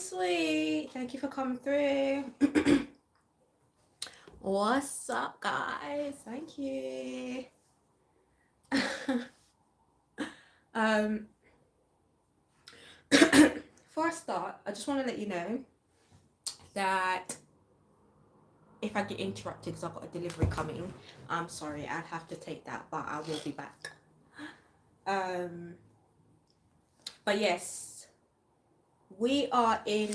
sweet. Thank you for coming through. What's up, guys? Thank you. um, Before I start, I just want to let you know that if I get interrupted because I've got a delivery coming, I'm sorry, I'll have to take that, but I will be back. But yes, we are in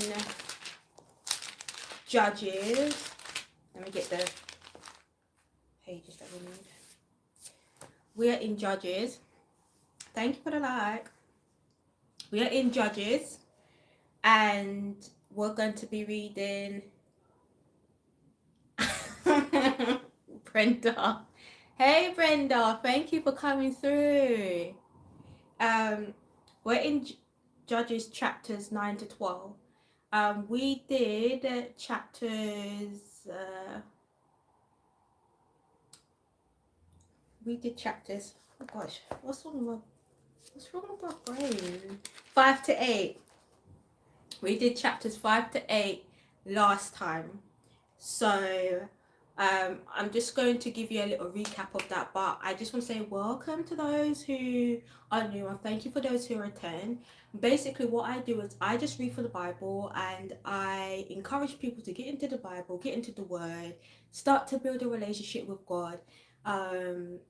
Judges. Let me get the pages that we need. We are in Judges. Thank you for the like. We are in Judges, and we're going to be reading Brenda. Hey Brenda, thank you for coming through. We're in Judges chapters 9 to 12. We did chapters oh gosh, what's wrong with my brain? 5 to 8. We did chapters 5 to 8 last time. So I'm just going to give you a little recap of that, but I just want to say welcome to those who are new and thank you for those who return. Basically what I do is I just read from the Bible and I encourage people to get into the Bible, get into the Word, start to build a relationship with God. And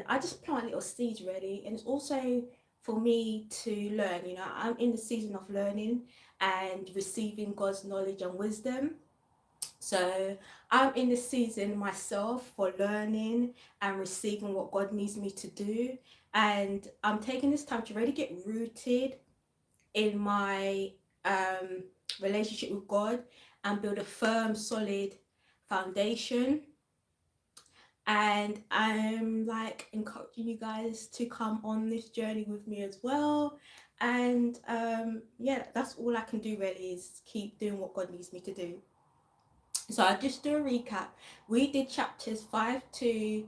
I just plant little seeds really, and it's also for me to learn. I'm in the season of learning and receiving God's knowledge and wisdom. So I'm in the season myself for learning and receiving what God needs me to do. And I'm taking this time to really get rooted in my relationship with God and build a firm, solid foundation. And I'm like encouraging you guys to come on this journey with me as well. And yeah, that's all I can do really, is keep doing what God needs me to do. So I'll just do a recap. We did chapters 5 to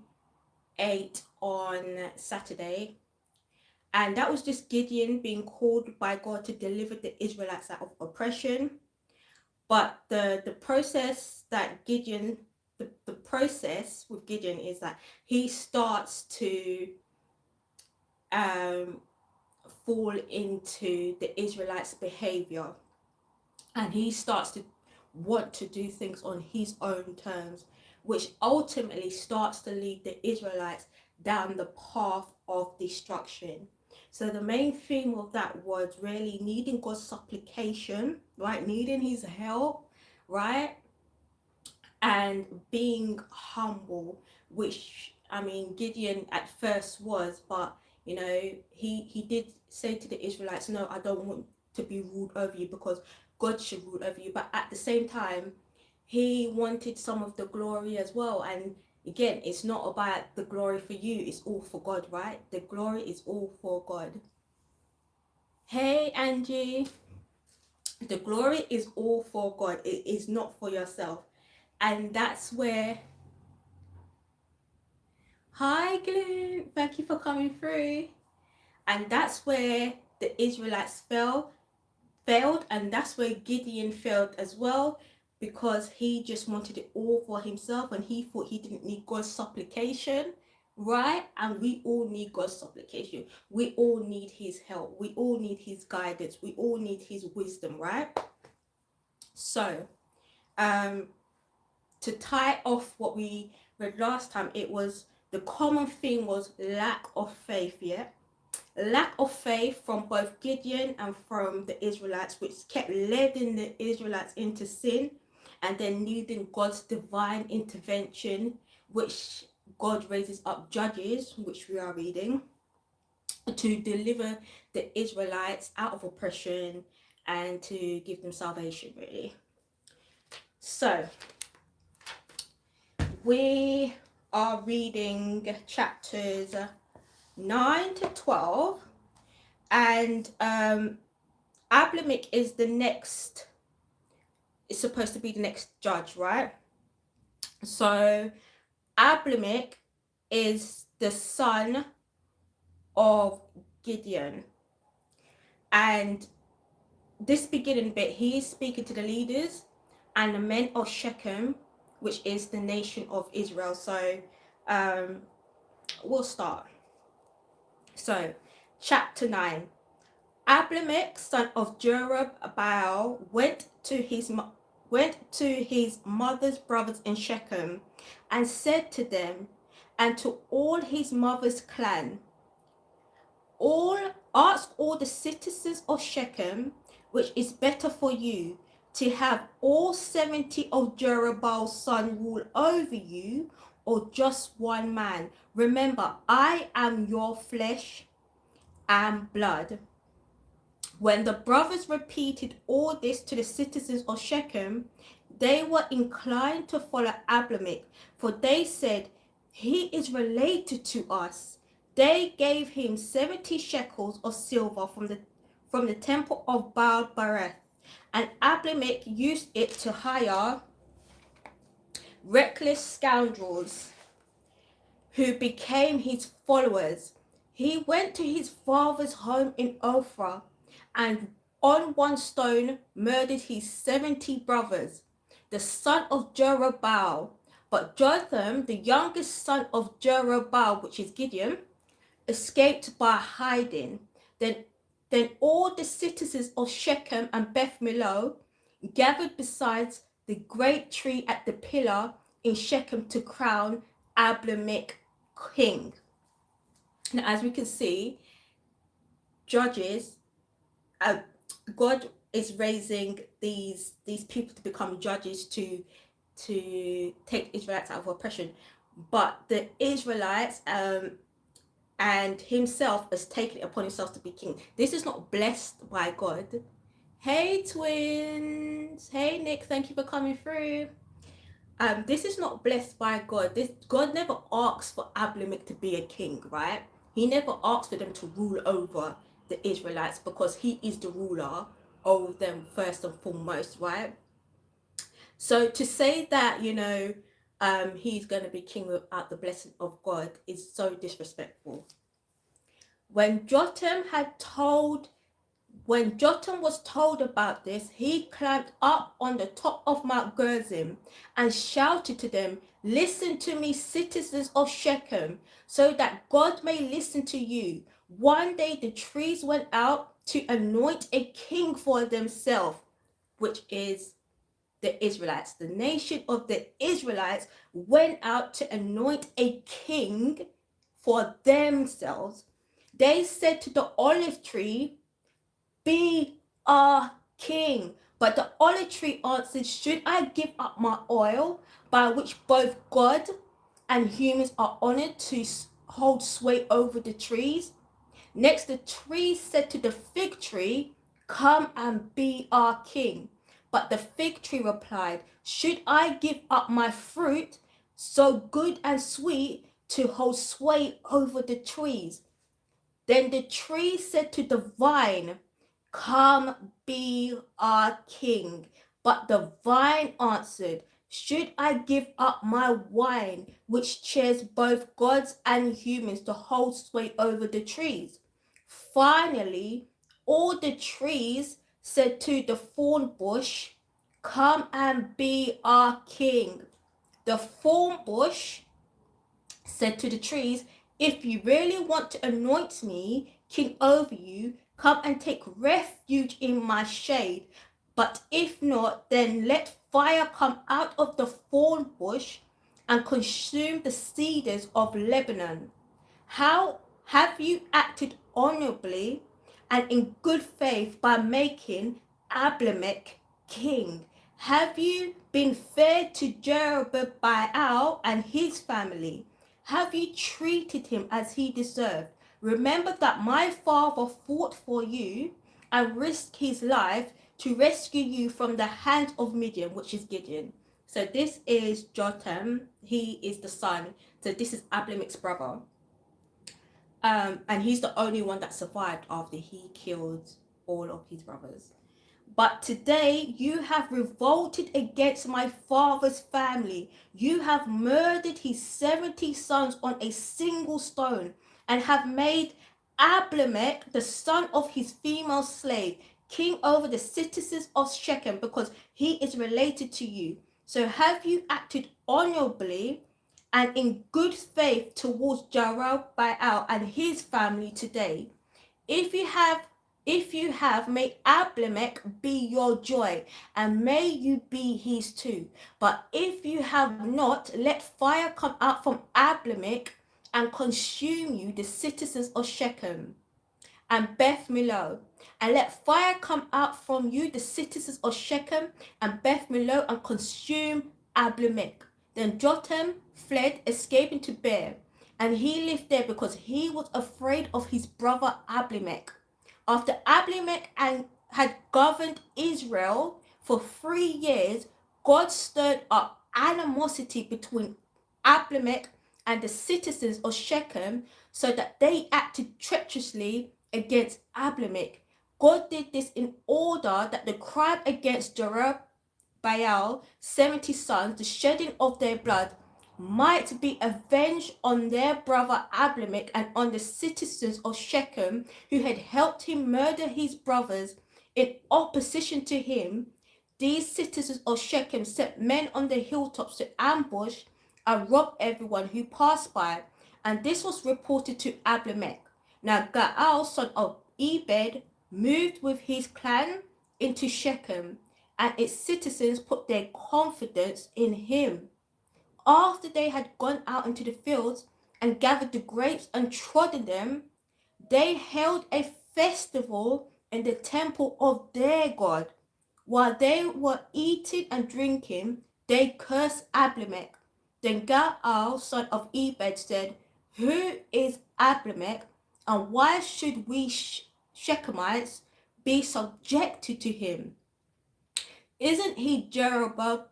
8 on Saturday. And that was just Gideon being called by God to deliver the Israelites out of oppression. But the process that Gideon, the process with Gideon is that he starts to fall into the Israelites' behavior. And he starts to want to do things on his own terms, which ultimately starts to lead the Israelites down the path of destruction. So the main theme of that was really needing God's supplication, right? Needing his help, right? And being humble, which I mean Gideon at first was, but he did say to the Israelites, no, I don't want to be ruled over you because God should rule over you. But at the same time, he wanted some of the glory as well. And again, it's not about the glory for you, it's all for God, right? The glory is all for God. Hey Angie, the glory is all for God, it is not for yourself. And that's where, hi Glenn, thank you for coming through. And that's where the Israelites failed, and that's where Gideon failed as well, because he just wanted it all for himself and he thought he didn't need God's supplication, right? And we all need God's supplication. We all need his help. We all need his guidance. We all need his wisdom, right? So to tie off what we read last time, it was the common thing was lack of faith, yeah? Lack of faith from both Gideon and from the Israelites, which kept leading the Israelites into sin, and then needing God's divine intervention, which God raises up judges, which we are reading, to deliver the Israelites out of oppression and to give them salvation, really. So we are reading chapters 9 to 12, and Abimelech is supposed to be the next judge, right? So Abimelech is the son of Gideon, and this beginning bit, he is speaking to the leaders and the men of Shechem, which is the nation of Israel. So we'll start. So chapter 9. Abimelech, son of Jerubbaal, went to his mother's brothers in Shechem, and said to them, and to all his mother's clan, ask all the citizens of Shechem, which is better for you, to have all 70 of Jerubbaal's sons rule over you, or just one man. Remember, I am your flesh and blood. When the brothers repeated all this to the citizens of Shechem, they were inclined to follow Abimelech, for they said, he is related to us. They gave him 70 shekels of silver from the temple of Baal Berith, and Abimelech used it to hire reckless scoundrels who became his followers. He went to his father's home in Ophrah, and on one stone murdered his 70 brothers, the son of Jerubbaal. But Jotham, the youngest son of Jerubbaal, which is Gideon, escaped by hiding. Then all the citizens of Shechem and Beth Millo gathered beside the great tree at the pillar in Shechem to crown Abimelech king. Now, as we can see, Judges, God is raising these people to become judges to take Israelites out of oppression, but the Israelites and himself has taken it upon himself to be king. This is not blessed by God. Hey twins, hey Nick, thank you for coming through. This is not blessed by God. God never asks for Abimelech to be a king, right? He never asks for them to rule over the Israelites, because he is the ruler over them first and foremost, right? So to say that, he's going to be king without the blessing of God is so disrespectful. When Jotham was told about this, he climbed up on the top of Mount Gerizim and shouted to them, listen to me, citizens of Shechem, so that God may listen to you. One day the trees went out to anoint a king for themselves, which is the Israelites. The nation of the Israelites went out to anoint a king for themselves. They said to the olive tree, be our king. But the olive tree answered, should I give up my oil, by which both God and humans are honored, to hold sway over the trees? Next, the tree said to the fig tree, come and be our king. But the fig tree replied, should I give up my fruit, so good and sweet, to hold sway over the trees? Then the tree said to the vine, come be our king. But the vine answered, should I give up my wine, which chairs both gods and humans, to hold sway over the trees? Finally, all the trees said to the thorn bush, come and be our king. The thorn bush said to the trees, if you really want to anoint me king over you, come and take refuge in my shade. But if not, then let fire come out of the thorn bush and consume the cedars of Lebanon. How have you acted honorably and in good faith by making Abimelech king? Have you been fair to Jerubbaal and his family? Have you treated him as he deserved? Remember that my father fought for you and risked his life to rescue you from the hand of Midian, which is Gideon. So this is Jotham. He is the son. So this is Abimelech's brother. And he's the only one that survived after he killed all of his brothers. But today you have revolted against my father's family. You have murdered his 70 sons on a single stone, and have made Abimelech, the son of his female slave, king over the citizens of Shechem, because he is related to you. So have you acted honorably and in good faith towards Jerubbaal and his family today? If you have, may Abimelech be your joy, and may you be his too. But if you have not, let fire come out from Abimelech and consume you, the citizens of Shechem and Beth Millo. And let fire come out from you, the citizens of Shechem and Beth Millo, and consume Abimelech. Then Jotham fled, escaping to Beer, and he lived there because he was afraid of his brother Abimelech. After Abimelech had governed Israel for 3 years, God stirred up animosity between Abimelech and the citizens of Shechem, so that they acted treacherously against Abimelech. God did this in order that the crime against Jerubbaal, 70 sons, the shedding of their blood, might be avenged on their brother Abimelech and on the citizens of Shechem who had helped him murder his brothers in opposition to him. These citizens of Shechem set men on the hilltops to ambush and rob everyone who passed by, and this was reported to Abimelech. Now Gaal, son of Ebed, moved with his clan into Shechem, and its citizens put their confidence in him. After they had gone out into the fields and gathered the grapes and trodden them, they held a festival in the temple of their God. While they were eating and drinking, they cursed Abimelech. Then Gaal, son of Ebed, said, "Who is Abimelech, and why should we Shechemites be subjected to him? Isn't he Jerubaal's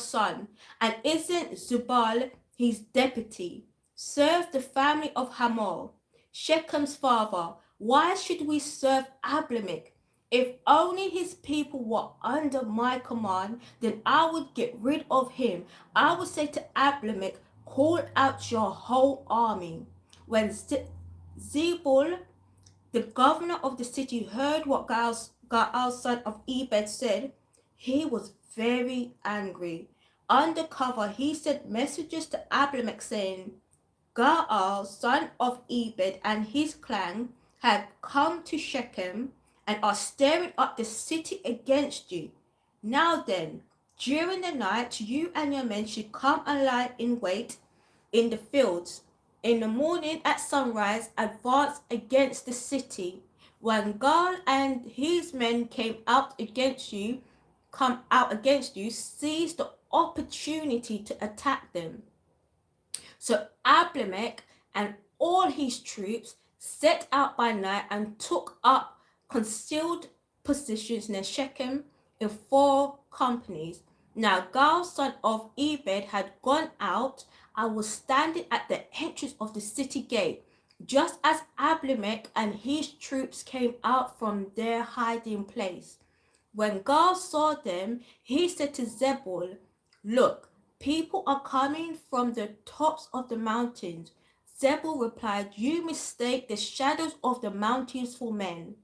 son? And isn't Zubal his deputy? Serve the family of Hamor, Shechem's father. Why should we serve Abimelech? If only his people were under my command, then I would get rid of him. I would say to Abimelech, call out your whole army." When Zebul, the governor of the city, heard what Gaal, son of Ebed, said, he was very angry. Under cover, he sent messages to Abimelech saying, "Gaal, son of Ebed, and his clan have come to Shechem and are stirring up the city against you. Now then, during the night, you and your men should come and lie in wait in the fields. In the morning at sunrise, advance against the city. When Gaal and his men come out against you, seize the opportunity to attack them." So Abimelech and all his troops set out by night and took up concealed positions near Shechem in 4 companies. Now Gaal, son of Ebed, had gone out and was standing at the entrance of the city gate, just as Abimelech and his troops came out from their hiding place. When Gaal saw them, he said to Zebul, "Look, people are coming from the tops of the mountains." Zebul replied, "You mistake the shadows of the mountains for men."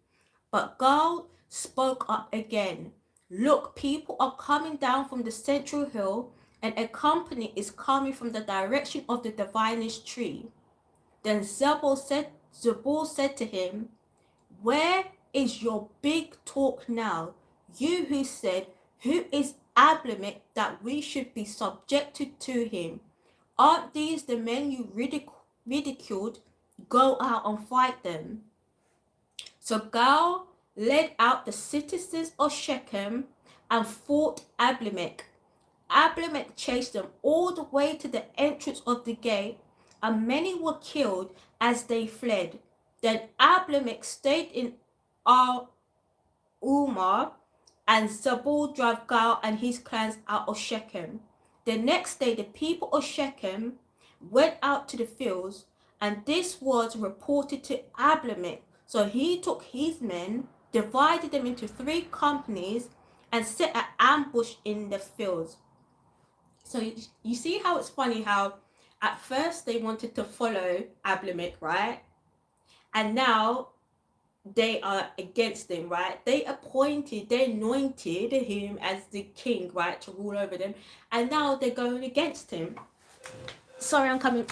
But Gaal spoke up again, "Look, people are coming down from the central hill, and a company is coming from the direction of the diviner's tree." Then Zebul said to him, "Where is your big talk now? You who said, 'Who is Abimelech that we should be subjected to him?' Aren't these the men you ridiculed? Go out and fight them." So Gaal led out the citizens of Shechem and fought Abimelech. Abimelech chased them all the way to the entrance of the gate, and many were killed as they fled. Then Abimelech stayed in Umar, and Zebul drove Gaal and his clans out of Shechem. The next day, the people of Shechem went out to the fields, and this was reported to Abimelech. So he took his men, divided them into 3 companies, and set an ambush in the fields. So you see how it's funny how at first they wanted to follow Abimelech, right? And now they are against him, right? They anointed him as the king, right, to rule over them, and now they're going against him. Sorry, I'm coming.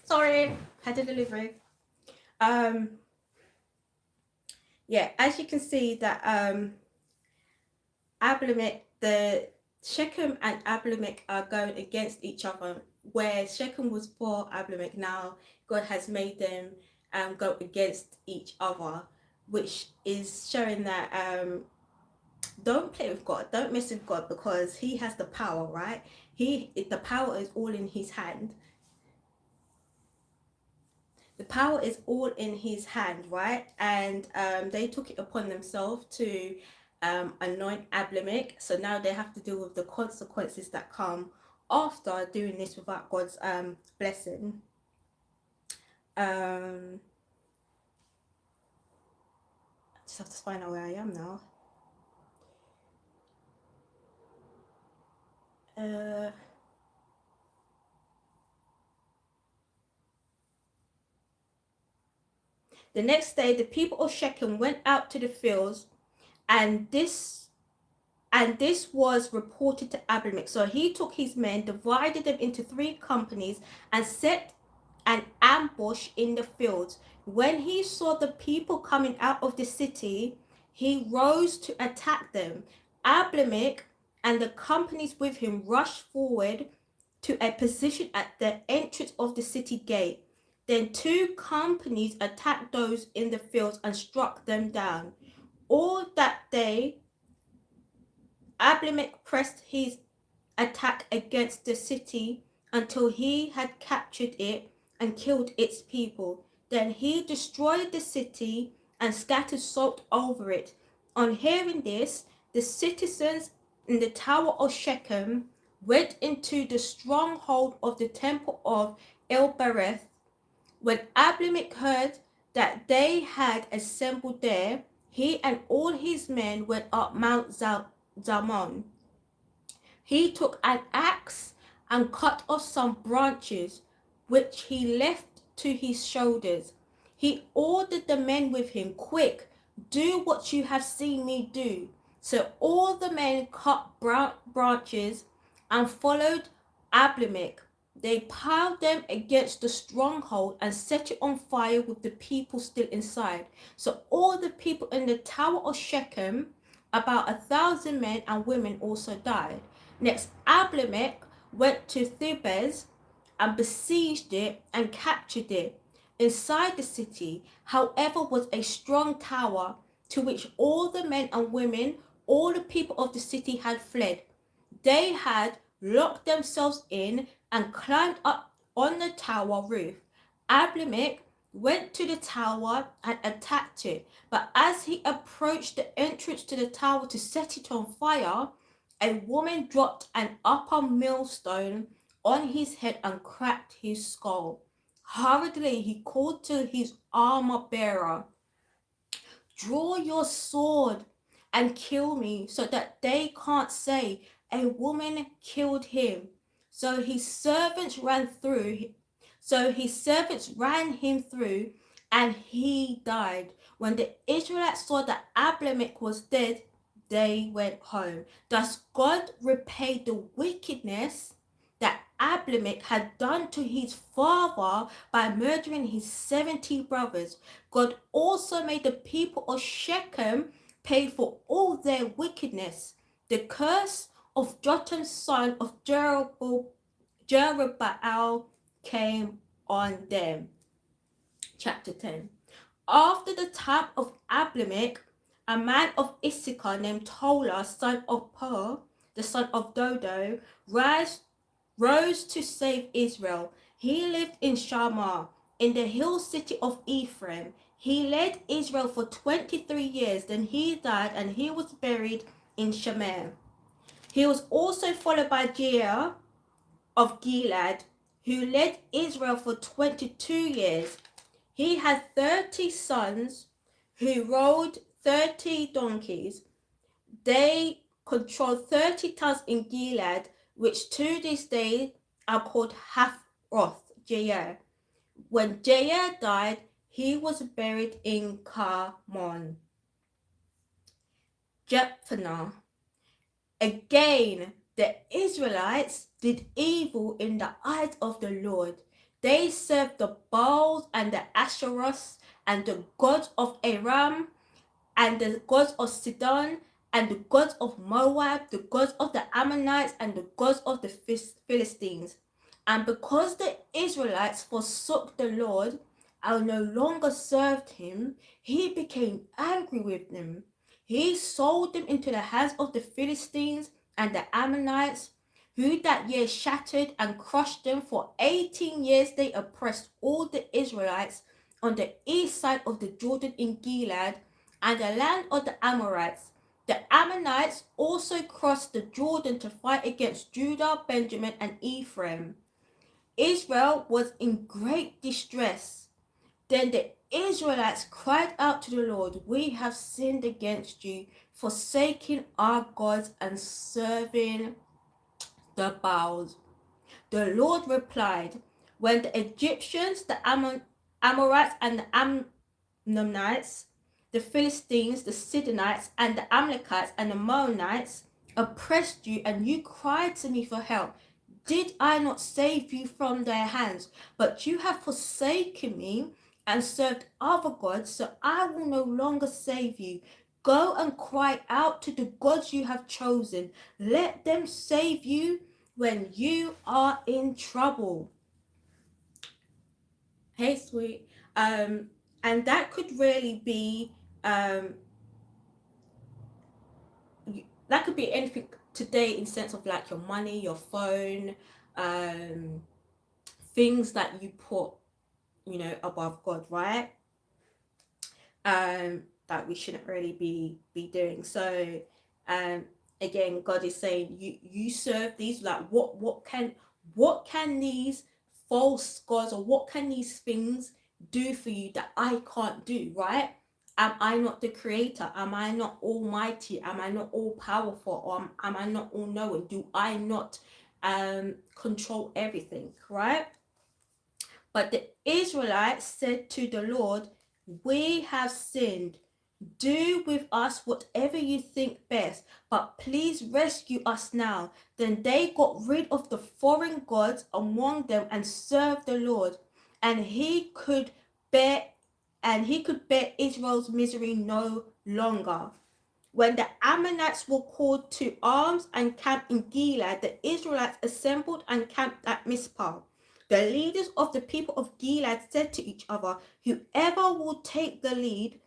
Sorry, had a delivery. Yeah, as you can see that Abimelech, the Shechem and Abimelech are going against each other. Where Shechem was for Abimelech, now God has made them go against each other, which is showing that don't play with God, don't mess with God, because He has the power, right? The power is all in His hand. The power is all in His hand, right? And they took it upon themselves to anoint Abimelech. So now they have to deal with the consequences that come after doing this without God's blessing. I just have to find out where I am now. The next day, the people of Shechem went out to the fields, and this was reported to Abimelech. So he took his men, divided them into 3 companies, and set an ambush in the fields. When he saw the people coming out of the city, he rose to attack them. Abimelech and the companies with him rushed forward to a position at the entrance of the city gate. Then 2 companies attacked those in the fields and struck them down. All that day, Abimelech pressed his attack against the city until he had captured it and killed its people. Then he destroyed the city and scattered salt over it. On hearing this, the citizens in the tower of Shechem went into the stronghold of the temple of El-Berith. When Abimelech heard that they had assembled there, he and all his men went up Mount Zalmon. He took an axe and cut off some branches, which he left to his shoulders. He ordered the men with him, "Quick, do what you have seen me do." So all the men cut branches and followed Abimelech. They piled them against the stronghold and set it on fire with the people still inside. So all the people in the tower of Shechem, about 1,000 men and women, also died. Next, Abimelech went to Thebez and besieged it and captured it. Inside the city, however, was a strong tower to which all the men and women, all the people of the city had fled. They had locked themselves in and climbed up on the tower roof. Abimelech went to the tower and attacked it, but as he approached the entrance to the tower to set it on fire, a woman dropped an upper millstone on his head and cracked his skull. Hurriedly, he called to his armor bearer, "Draw your sword and kill me so that they can't say a woman killed him." So his servants ran him through and he died. When the Israelites saw that Abimelech was dead, they went home. Thus God repaid the wickedness that Abimelech had done to his father by murdering his 70 brothers. God also made the people of Shechem pay for all their wickedness. The curse of Jotham, son of Jerubbaal, came on them. Chapter 10. After the time of Abimelech, a man of Issachar named Tola, son of Pur, the son of Dodo, rose to save Israel. He lived in Shammah, in the hill city of Ephraim. He led Israel for 23 years. Then he died and he was buried in Shammah. He was also followed by Jair of Gilead, who led Israel for 22 years. He had 30 sons who rode 30 donkeys. They controlled 30 towns in Gilead, which to this day are called Hathroth Jair. When Jair died, he was buried in Carmon. Jephthah. Again, the Israelites did evil in the eyes of the Lord. They served the Baals and the Asheroths and the gods of Aram and the gods of Sidon and the gods of Moab, the gods of the Ammonites and the gods of the Philistines. And because the Israelites forsook the Lord and no longer served him, he became angry with them. He sold them into the hands of the Philistines and the Ammonites, who that year shattered and crushed them. For 18 years they oppressed all the Israelites on the east side of the Jordan in Gilead and the land of the Amorites. The Ammonites also crossed the Jordan to fight against Judah, Benjamin, and Ephraim. Israel was in great distress. Then the Israelites cried out to the Lord, "We have sinned against you, forsaking our gods and serving the Baals." The Lord replied, "When the Egyptians, the Amorites, and the Ammonites, the Philistines, the Sidonites, and the Amalekites, and the Moabites oppressed you, and you cried to me for help, did I not save you from their hands? But you have forsaken me and served other gods, so I will no longer save you. Go and cry out to the gods you have chosen. Let them save you when you are in trouble." Hey, sweet. And that could really be that could be anything today in sense of like your money, your phone, things that you put, above God, right? That we shouldn't really be doing. So again, God is saying you serve these, like what can these false gods, or what can these things do for you that I can't do, right? Am I not the creator? Am I not almighty? Am I not all powerful? Or am I not all knowing? Do I not control everything, right? But the Israelites said to the Lord, "We have sinned. Do with us whatever you think best, but please rescue us now." Then they got rid of the foreign gods among them and served the Lord, and he could bear Israel's misery no longer. When the Ammonites were called to arms and camped in Gilead, the Israelites assembled and camped at Mizpah. The leaders of the people of Gilead said to each other, "Whoever will take the lead,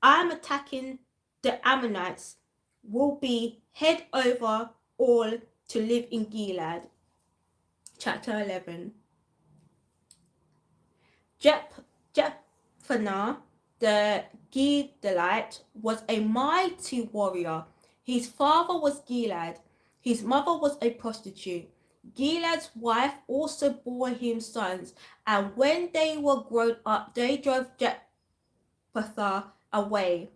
I'm attacking the Ammonites, will be head over all to live in Gilead." Chapter 11. Jephthah the Gileadite was a mighty warrior. His father was Gilead. His mother was a prostitute. Gilead's wife also bore him sons, and when they were grown up, they drove Jephthah away.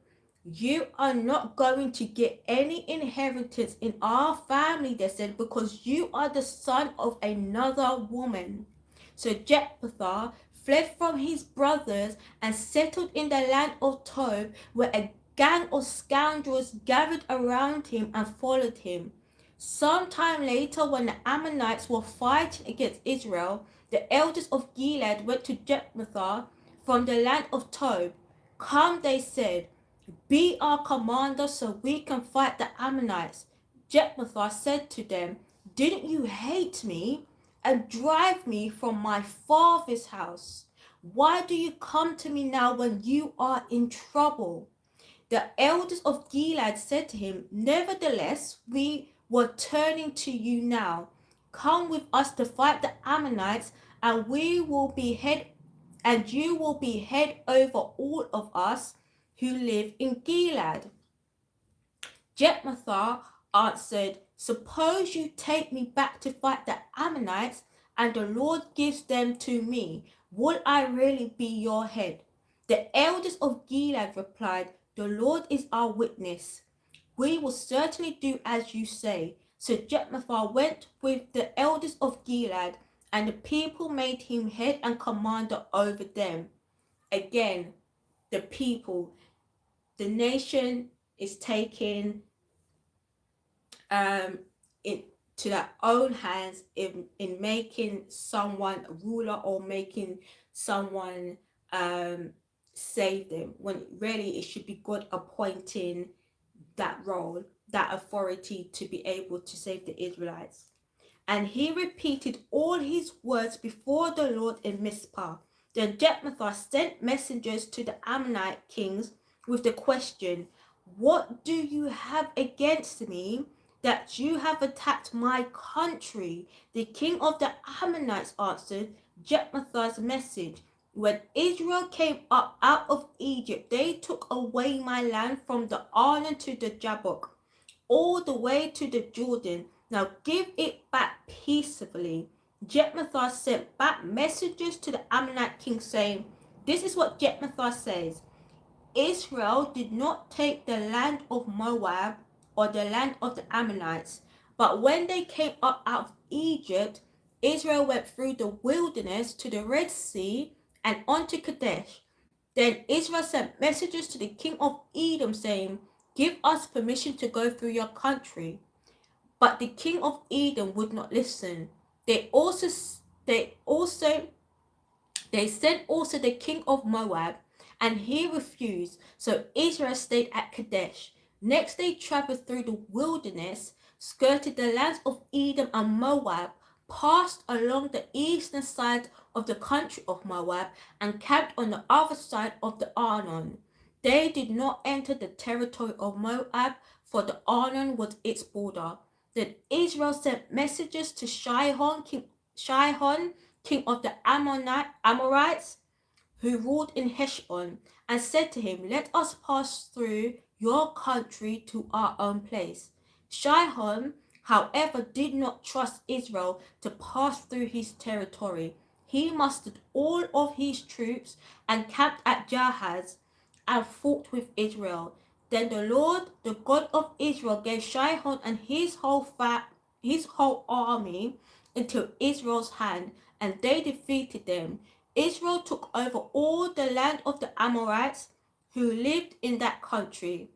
You are not going to get any inheritance in our family, they said, because you are the son of another woman. So Jephthah fled from his brothers and settled in the land of Tob, where a gang of scoundrels gathered around him and followed him. Sometime later, when the Ammonites were fighting against Israel, the elders of Gilead went to Jephthah from the land of Tob. Come, they said, be our commander so we can fight the Ammonites. Jephthah said to them, didn't you hate me and drive me from my father's house? Why do you come to me now when you are in trouble? The elders of Gilead said to him, nevertheless, we were turning to you now. Come with us to fight the Ammonites, and you will be head over all of us who live in Gilead. Jephthah answered, suppose you take me back to fight the Ammonites, and the Lord gives them to me. Will I really be your head? The elders of Gilead replied, the Lord is our witness. We will certainly do as you say. So Jephthah went with the elders of Gilead, and the people made him head and commander over them. Again, the people, the nation is taken into their own hands in making someone a ruler or making someone save them, when really it should be God appointing that role, that authority to be able to save the Israelites. And he repeated all his words before the Lord in Mizpah. Then Jephthah sent messengers to the Ammonite kings with the question, what do you have against me that you have attacked my country? The king of the Ammonites answered Jephthah's message. When Israel came up out of Egypt, they took away my land from the Arnon to the Jabbok, all the way to the Jordan. Now give it back peaceably. Jephthah sent back messengers to the Ammonite king saying, this is what Jephthah says. Israel did not take the land of Moab or the land of the Ammonites, but when they came up out of Egypt, Israel went through the wilderness to the Red Sea and on to Kadesh. Then Israel sent messengers to the king of Edom saying, give us permission to go through your country. But the king of Edom would not listen. They sent also the king of Moab, and he refused. So Israel stayed at Kadesh. Next they traveled through the wilderness, skirted the lands of Edom and Moab, passed along the eastern side of the country of Moab, and camped on the other side of the Arnon. They did not enter the territory of Moab, for the Arnon was its border. Then Israel sent messengers to Sihon, king of the Amorites, who ruled in Heshbon, and said to him, let us pass through your country to our own place. Sihon, however, did not trust Israel to pass through his territory. He mustered all of his troops and camped at Jahaz and fought with Israel. Then the Lord, the God of Israel, gave Sihon and his whole army into Israel's hand, and they defeated them. Israel took over all the land of the Amorites who lived in that country,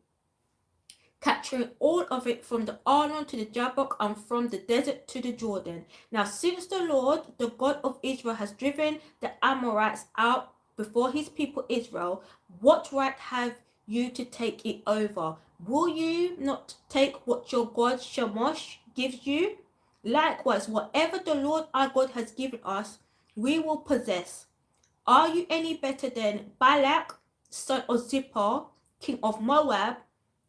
capturing all of it from the Arnon to the Jabbok and from the desert to the Jordan. Now since the Lord, the God of Israel, has driven the Amorites out before his people Israel, what right have you to take it over? Will you not take what your God Chemosh gives you? Likewise, whatever the Lord our God has given us, we will possess. Are you any better than Balak, son of Zippor, king of Moab?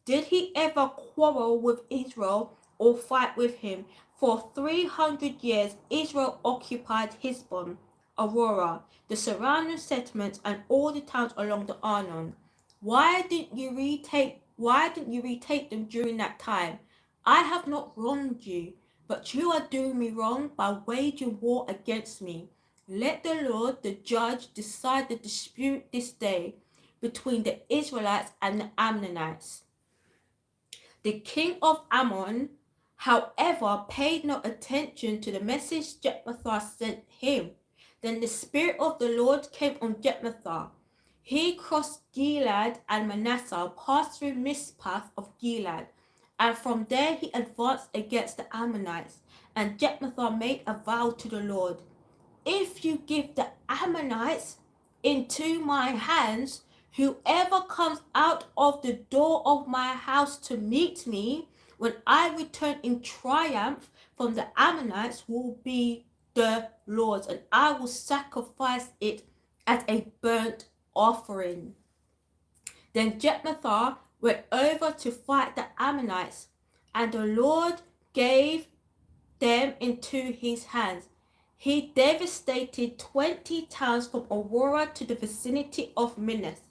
Did he ever quarrel with Israel or fight with him? For 300 years Israel occupied Heshbon, Aurora, the surrounding settlements, and all the towns along the Arnon. Why didn't you retake them during that time? I have not wronged you, but you are doing me wrong by waging war against me. Let the Lord, the judge, decide the dispute this day between the Israelites and the Ammonites." The king of Ammon, however, paid no attention to the message Jephthah sent him. Then the Spirit of the Lord came on Jephthah. He crossed Gilead and Manasseh, passed through Mizpah of Gilead, and from there he advanced against the Ammonites. And Jephthah made a vow to the Lord: "If you give the Ammonites into my hands, whoever comes out of the door of my house to meet me when I return in triumph from the Ammonites will be the Lord's, and I will sacrifice it as a burnt offering." Then Jephthah went over to fight the Ammonites, and the Lord gave them into his hands. He devastated 20 towns from Aurora to the vicinity of Minnith,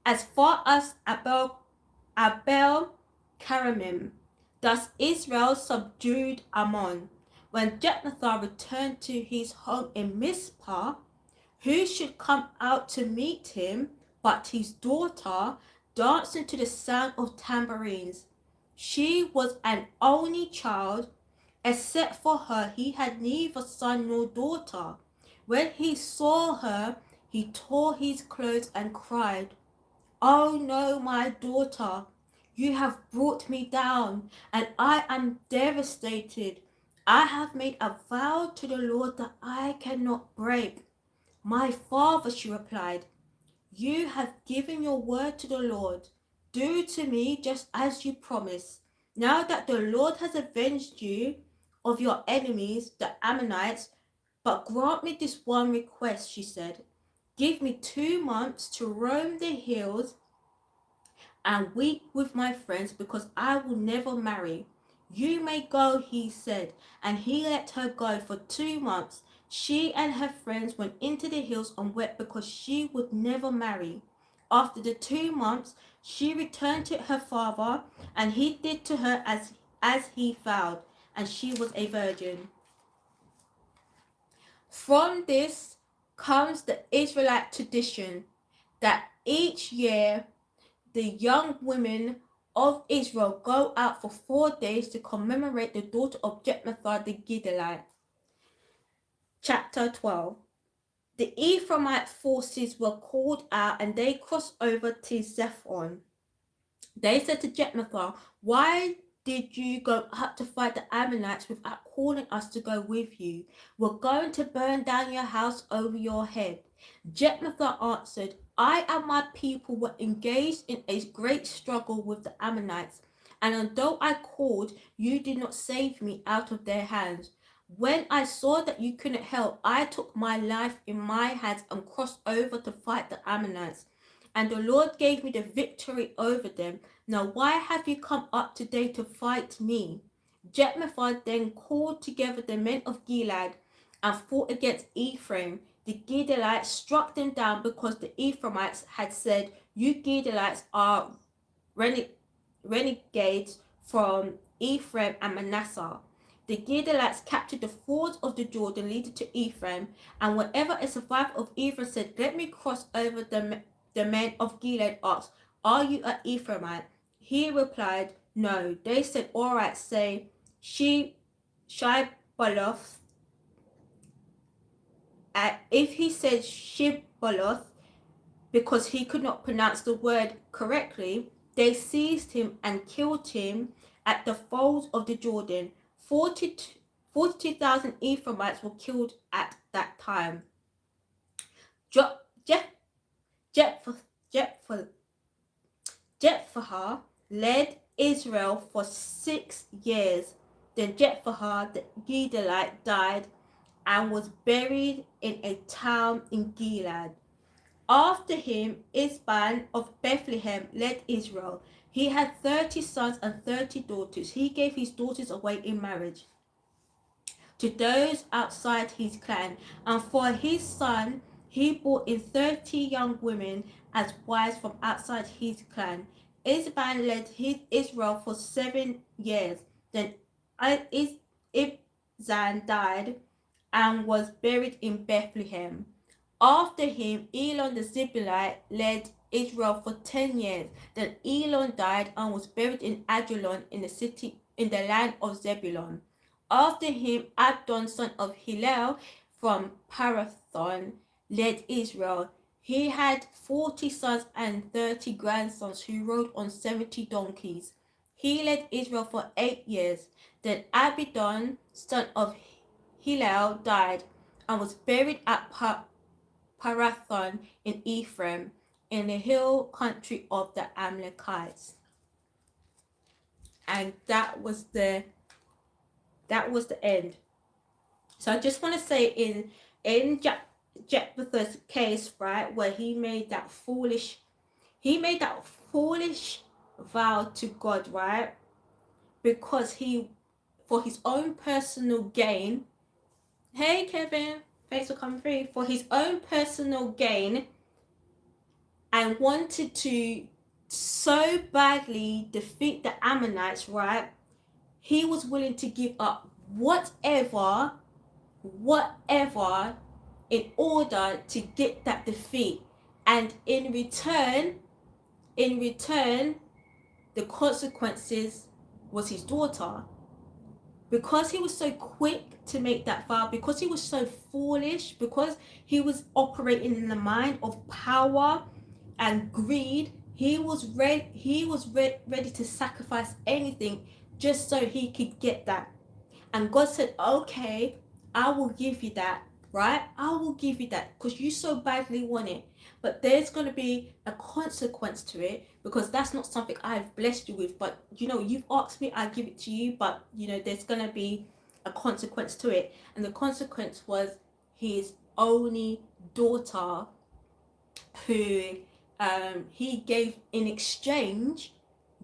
as far as Abel Karamim. Thus Israel subdued Ammon. When Jephthah returned to his home in Mizpah, who should come out to meet him but his daughter, dancing to the sound of tambourines? She was an only child. Except for her, he had neither son nor daughter. When he saw her, he tore his clothes and cried, "Oh no, my daughter, you have brought me down, and I am devastated. I have made a vow to the Lord that I cannot break." "My father," she replied, "you have given your word to the Lord. Do to me just as you promised. Now that the Lord has avenged you of your enemies, the Ammonites, but grant me this one request," she said. "Give me 2 months to roam the hills and weep with my friends, because I will never marry." "You may go," he said, and he let her go for 2 months. She and her friends went into the hills and wept because she would never marry. After the 2 months, she returned to her father, and he did to her as he vowed, and she was a virgin. From this comes the Israelite tradition that each year the young women of Israel go out for 4 days to commemorate the daughter of Jephthah the Gileadite. Chapter 12. The Ephraimite forces were called out, and they crossed over to Zephon. They said to Jephthah, "Why did you go up to fight the Ammonites without calling us to go with you? We're going to burn down your house over your head." Jephthah answered, "I and my people were engaged in a great struggle with the Ammonites, and although I called, you did not save me out of their hands. When I saw that you couldn't help, I took my life in my hands and crossed over to fight the Ammonites. And the Lord gave me the victory over them. Now why have you come up today to fight me?" Jephthah then called together the men of Gilead and fought against Ephraim. The Gileadites struck them down because the Ephraimites had said, "You Gileadites are renegades from Ephraim and Manasseh." The Gileadites captured the fords of the Jordan leading to Ephraim, and whenever a survivor of Ephraim said, "Let me cross over," the men of Gilead asked, "Are you an Ephraimite?" He replied, "No." They said, "All right, say Shibboleth." If he said Shibboleth because he could not pronounce the word correctly, they seized him and killed him at the falls of the Jordan. 42,000 Ephraimites were killed at that time. Jephthah led Israel for 6 years. Then Jephthah the Gileadite died and was buried in a town in Gilead. After him, Isban of Bethlehem led Israel. He had 30 sons and 30 daughters. He gave his daughters away in marriage to those outside his clan, and for his son he brought in 30 young women as wives from outside his clan. Isban led Israel for 7 years. Then Ibzan died and was buried in Bethlehem. After him, Elon the Zebulite led Israel for 10 years. Then Elon died and was buried in Ajalon in the city in the land of Zebulun. After him, Abdon, son of Hillel from Parathon, led Israel. He had 40 sons and 30 grandsons who rode on 70 donkeys. He led Israel for 8 years. Then Abidon, son of Hillel, died and was buried at Parathon in Ephraim, in the hill country of the Amalekites. And that was the end. So I just want to say in Jephthah's case, right, where he made that foolish vow to God, right, because for his own personal gain. Hey Kevin, thanks for coming through. For his own personal gain, and wanted to so badly defeat the Ammonites, right? He was willing to give up whatever in order to get that defeat. And in return, the consequences was his daughter. Because he was so quick to make that vow, because he was so foolish, because he was operating in the mind of power and greed, he was ready to sacrifice anything just so he could get that. And God said, okay, I will give you that, right? I will give you that because you so badly want it. But there's going to be a consequence to it, because that's not something I've blessed you with. But, you've asked me, I give it to you. But, there's going to be a consequence to it. And the consequence was his only daughter, who he gave in exchange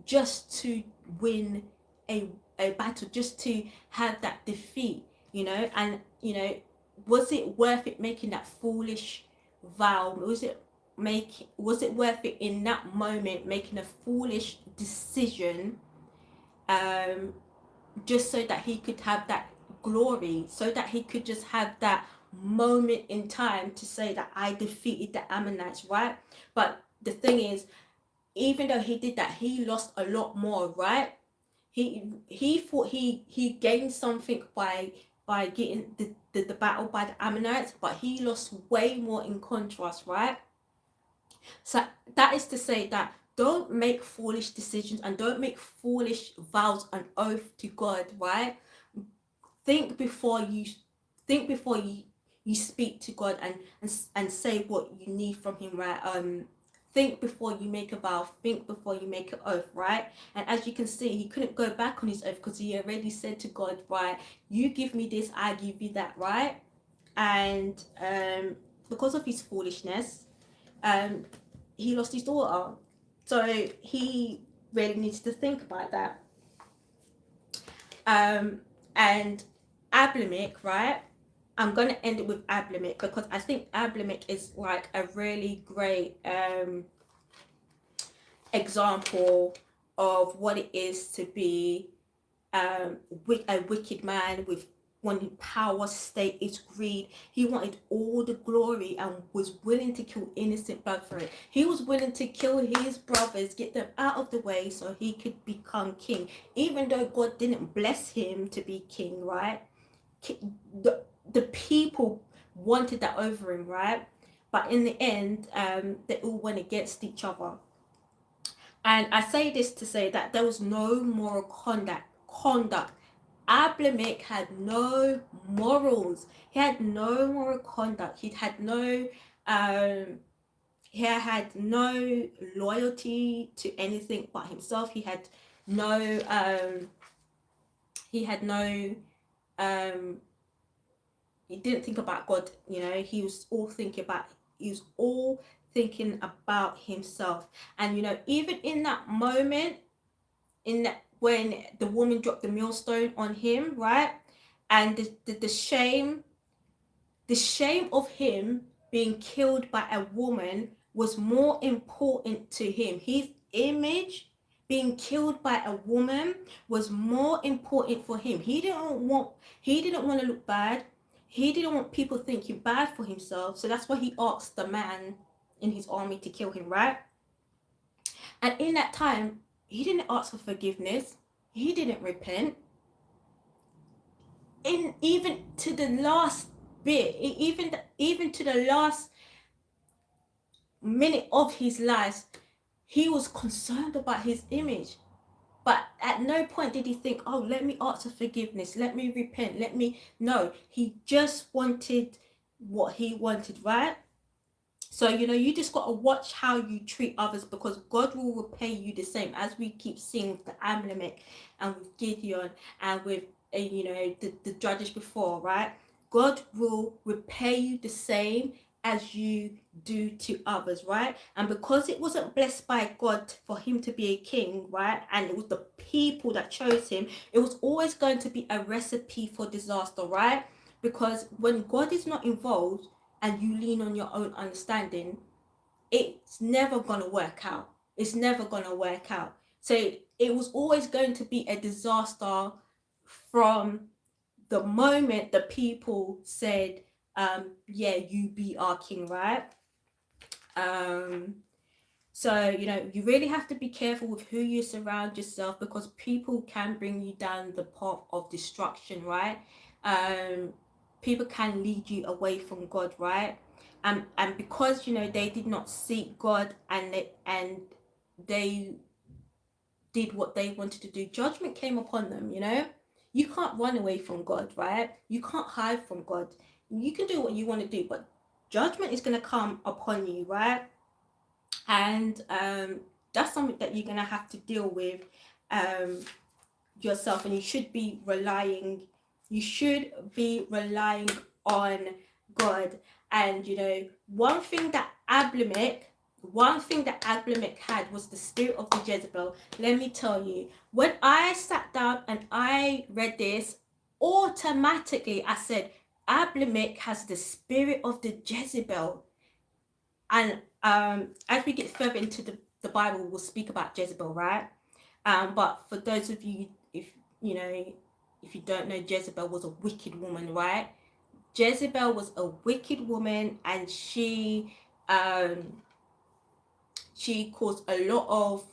just to win a battle, just to have that defeat, and was it worth it making that foolish vow? Was it worth it in that moment making a foolish decision, just so that he could have that glory, so that he could just have that moment in time to say that I defeated the Ammonites, right? But the thing is, even though he did that, he lost a lot more, right? He thought he gained something by getting the battle by the Ammonites, but he lost way more in contrast, right? So that is to say that don't make foolish decisions and don't make foolish vows and oath to God, right? Think before you speak to God and say what you need from him, right? Think before you make a vow, think before you make an oath, right? And as you can see, he couldn't go back on his oath because he already said to God, right, you give me this, I give you that, right? And because of his foolishness, he lost his daughter. So he really needs to think about that. And Abimelech, right? I'm going to end it with Abimelech because I think Abimelech is like a really great example of what it is to be a wicked man with wanting power, status, greed. He wanted all the glory and was willing to kill innocent blood for it. He was willing to kill his brothers, get them out of the way so he could become king, even though God didn't bless him to be king, right? The people wanted that over him, right? But in the end, they all went against each other. And I say this to say that there was no moral conduct. Abimelech had no morals. He had no moral conduct. He had no loyalty to anything but himself. He didn't think about God, he was all thinking about himself. And even in that moment, when the woman dropped the millstone on him, right? And the shame of him being killed by a woman was more important to him. His image being killed by a woman was more important for him. He didn't want to look bad. He didn't want people thinking bad for himself. So that's why he asked the man in his army to kill him, right? And in that time, he didn't ask for forgiveness. He didn't repent. In even to the last bit, even to the last minute of his life, he was concerned about his image. But at no point did he think, oh, let me ask for forgiveness, let me repent, no, he just wanted what he wanted, right? So, you just got to watch how you treat others, because God will repay you the same, as we keep seeing with the Amalek and with Gideon and with, the judges before, right? God will repay you the same as you do to others, right? And because it wasn't blessed by God for him to be a king, right? And it was the people that chose him, it was always going to be a recipe for disaster, right? Because when God is not involved, and you lean on your own understanding, it's never going to work out. It's never going to work out. So it was always going to be a disaster from the moment the people said, yeah, you be our king, right? So, you really have to be careful with who you surround yourself, because people can bring you down the path of destruction, right? People can lead you away from God, right? And because they did not seek God, and they did what they wanted to do, judgment came upon them. You can't run away from God, right? You can't hide from God. You can do what you want to do, but judgment is going to come upon you, right? And that's something that you're going to have to deal with yourself, and you should be relying on God. And one thing that Abimelech had was the spirit of the Jezebel. Let me tell you, when I sat down and I read this, automatically I said, Abimelech has the spirit of the Jezebel. And as we get further into the Bible, we'll speak about Jezebel, right? But for those of you, if you don't know, Jezebel was a wicked woman, right? Jezebel was a wicked woman, and she caused a lot of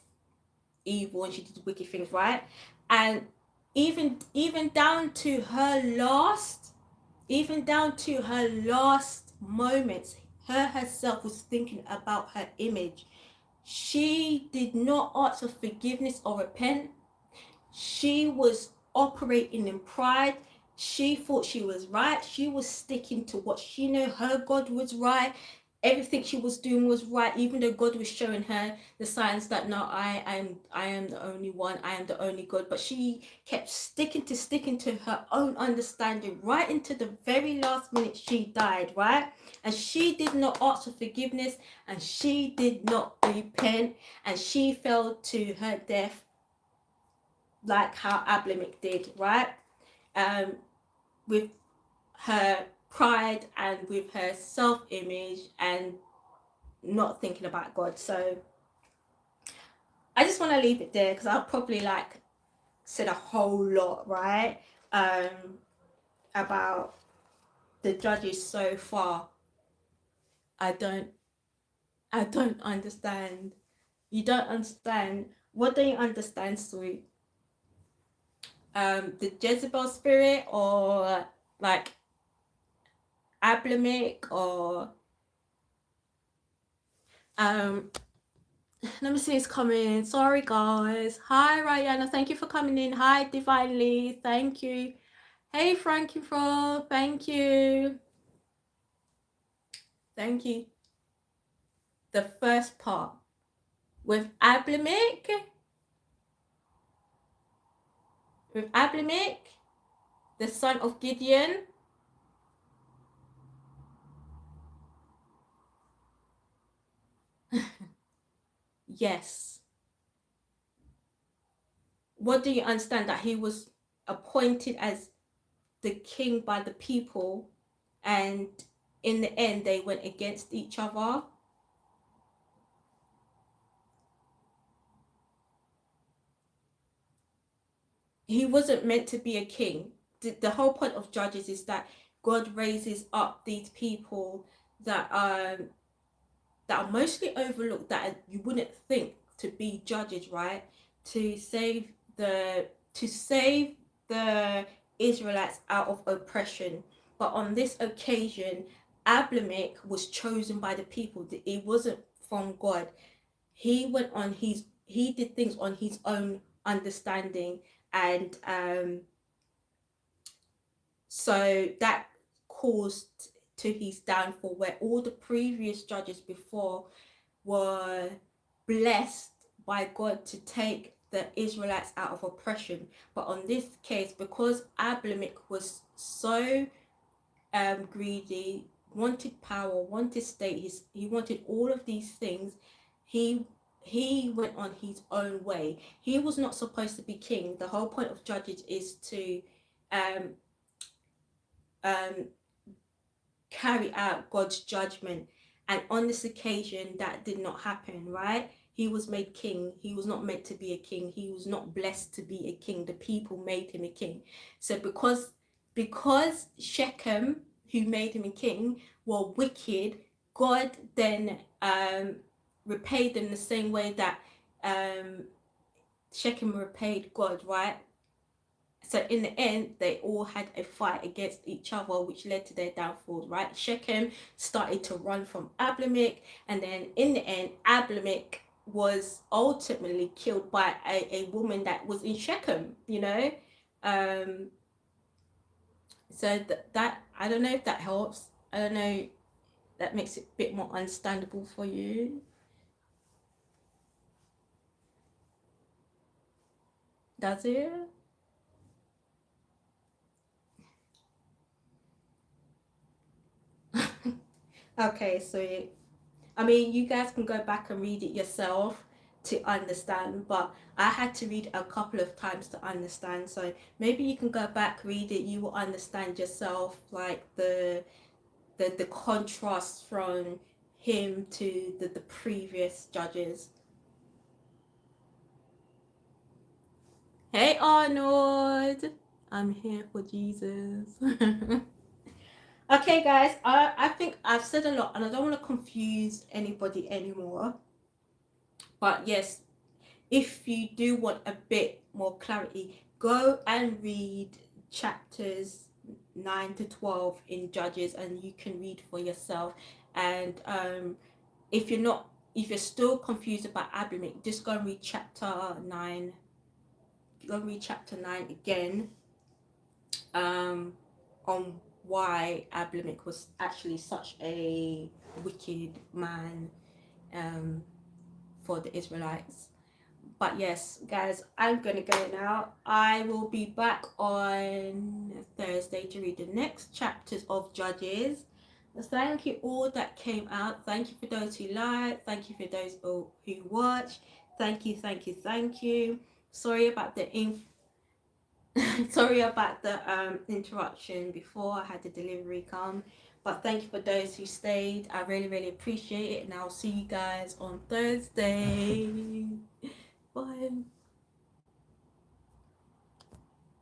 evil, and she did wicked things, right? And even down to her last moments, her herself was thinking about her image. She did not ask for forgiveness or repent. She was operating in pride. She thought she was right. She was sticking to what she knew her God was right. Everything she was doing was right, even though God was showing her the signs that no, I am the only one, I am the only God. But she kept sticking to her own understanding right into the very last minute she died, right? And she did not ask for forgiveness, and she did not repent, and she fell to her death like how Abimelech did, right? With her pride and with her self-image and not thinking about God. So I just want to leave it there, because I'll probably said a whole lot, right? About the judges so far. I don't understand. You don't understand. What do you understand, Sweet? The Jezebel spirit, or like Abimelech, or let me see, it's coming. Sorry guys. Hi Rihanna, thank you for coming in. Hi Divinely, thank you. Hey Frankie Frog, thank you. Thank you. The first part with Abimelech, the son of Gideon. Yes. What do you understand? That he was appointed as the king by the people, and in the end they went against each other. he wasn't meant to be a king. The whole point of Judges is that God raises up these people that are mostly overlooked, that you wouldn't think to be judges, right? To save the to save the Israelites out of oppression. But on this occasion, Abimelech was chosen by the people. It wasn't from God. He did things on his own understanding, and so that caused to his downfall, where all the previous judges before were blessed by God to take the Israelites out of oppression. But on this case, because Abimelech was so greedy, wanted power, wanted status, he wanted all of these things, he went on his own way. He was not supposed to be king. The whole point of Judges is to um, um, carry out God's judgment. And on this occasion, that did not happen, right? He was made king. He was not meant to be a king. He was not blessed to be a king. The people made him a king. So because Shechem, who made him a king, were wicked, God then repaid them the same way that Shechem repaid God, right? So in the end, they all had a fight against each other, which led to their downfall, right? Shechem started to run from Abimelech, and then in the end, Abimelech was ultimately killed by a woman that was in Shechem, you know? So that, I don't know if that helps. I don't know, that makes it a bit more understandable for you. Does it? Okay, so I mean, you guys can go back and read it yourself to understand, but I had to read it a couple of times to understand. So maybe you can go back, read it, you will understand yourself, like the contrast from him to the previous judges. Hey Arnold, I'm here for Jesus. Okay, guys, I think I've said a lot and I don't want to confuse anybody anymore. But yes, if you do want a bit more clarity, go and read chapters 9 to 12 in Judges, and you can read for yourself. And if you're still confused about Abimelech, just go and read chapter 9. Go and read chapter 9 again, on why Abimelech was actually such a wicked man for the Israelites. But yes, guys, I'm gonna go now. I will be back on Thursday to read the next chapters of Judges. Thank you all that came out. Thank you for those who liked. Thank you for those who watched. Thank you, thank you, thank you. Sorry about the sorry about the interruption before I had the delivery come. But thank you for those who stayed. I really, really appreciate it. And I'll see you guys on Thursday.